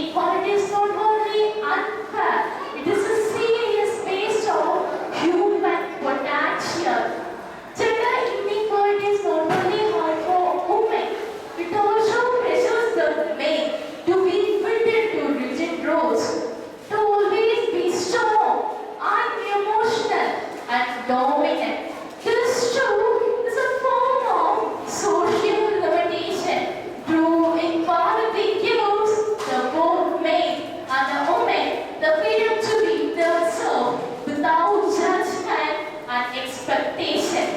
inequality is not only unfair, it is a serious waste of human potential. Gender inequality is not only hard for women, it also pressures the men to be fitted to rigid roles, to always be strong, unemotional, and dominant. This too is a form of social limitation. True equality gives the both men and the women the freedom to be themselves without judgment and expectation.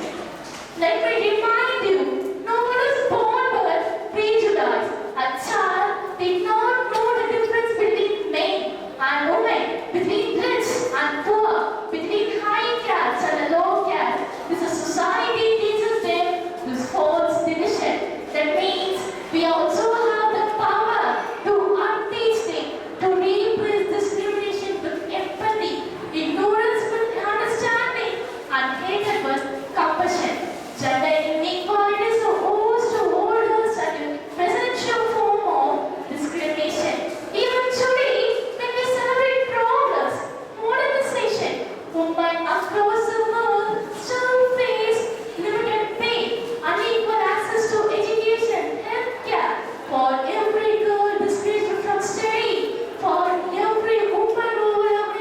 Let me remind you, no one is born but prejudiced. A child did not know the difference between men and women, between rich and poor, between high caste and low caste. This society teaches them this false division. That means we also have the power to unteach them, to replace discrimination with empathy, ignorance with understanding, and hatred with compassion. Gender inequality is the most oldest and essential form of discrimination. Even today, when we celebrate progress, modernization, women across the world still face limited pay, unequal access to education, healthcare, for every girl disgraced from study, for every woman who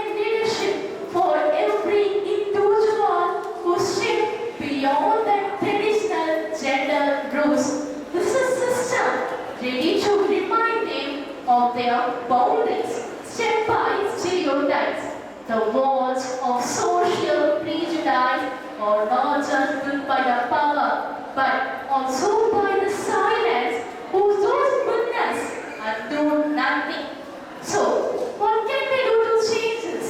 in leadership, for every individual who shift beyond the traditional gender roles. This is a system ready to remind them of their boundaries, set by stereotypes. The walls of social prejudice are not just built by the power, but also by the silence who does goodness and do nothing. So, what can we do to change this?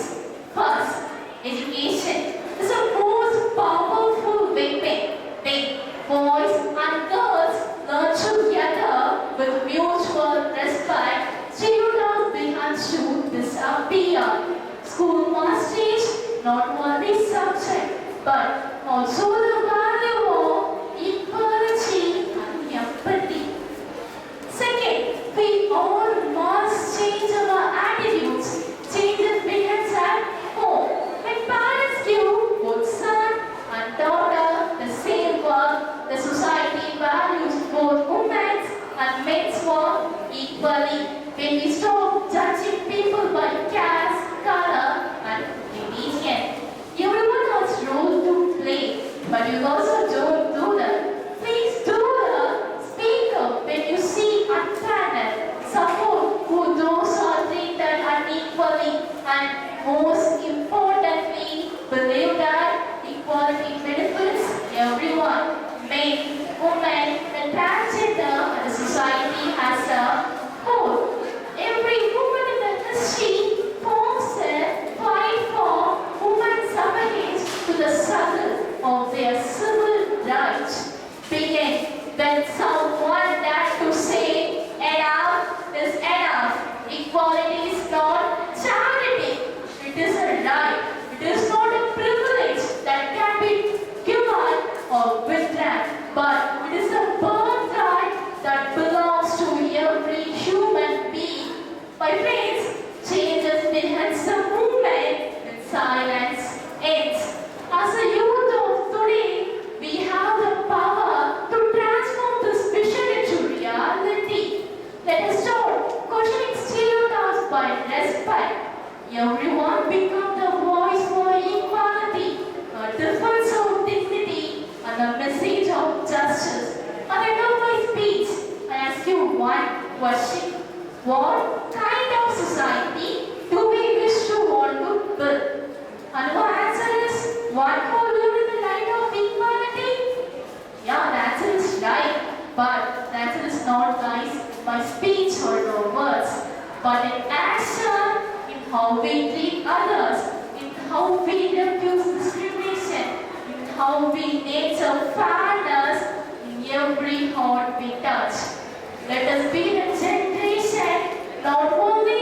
First, education is the most powerful weapon. When boys and girls learn together with mutual respect, stereotypes begin to disappear. School must teach not only subject but also the value of equality and empathy. Second, we all must change our attitudes. Changes begins at home. When parents give both son and daughter the same work, the society values both women's and men's work equally. When we stop judging people by caste, color, and religion, everyone has a role to play, but you also don't do that. Please do that. Speak up when you see unfairness. Support who those are treated unequally, and most importantly, believe that equality benefits everyone, men, women, and transgender, and the society as a whole. Every woman in the history forms a fight for women's suffrage to the struggle of their civil rights. Begin when someone dared to say enough is enough. Equality is not charity. It is a right. It is not a privilege that can be given or withdrawn, but it is a birthright that belongs to every human being. My friends, changes begins the movement and silence ends. As a youth of today, we have the power to transform this vision into reality. Let us start questioning stereotypes by respect. Everyone become the voice for equality, a difference of dignity, and a message of justice. At the end of my speech, I ask you one question. What kind of society do we wish to want to build? And the answer is one who live in the light of equality. Yeah, the answer is right. But the answer is not by speech or no words, but in action, in how we treat others, in how we refuse discrimination, in how we nurture fairness in every heart we touch. Let us be the generation not only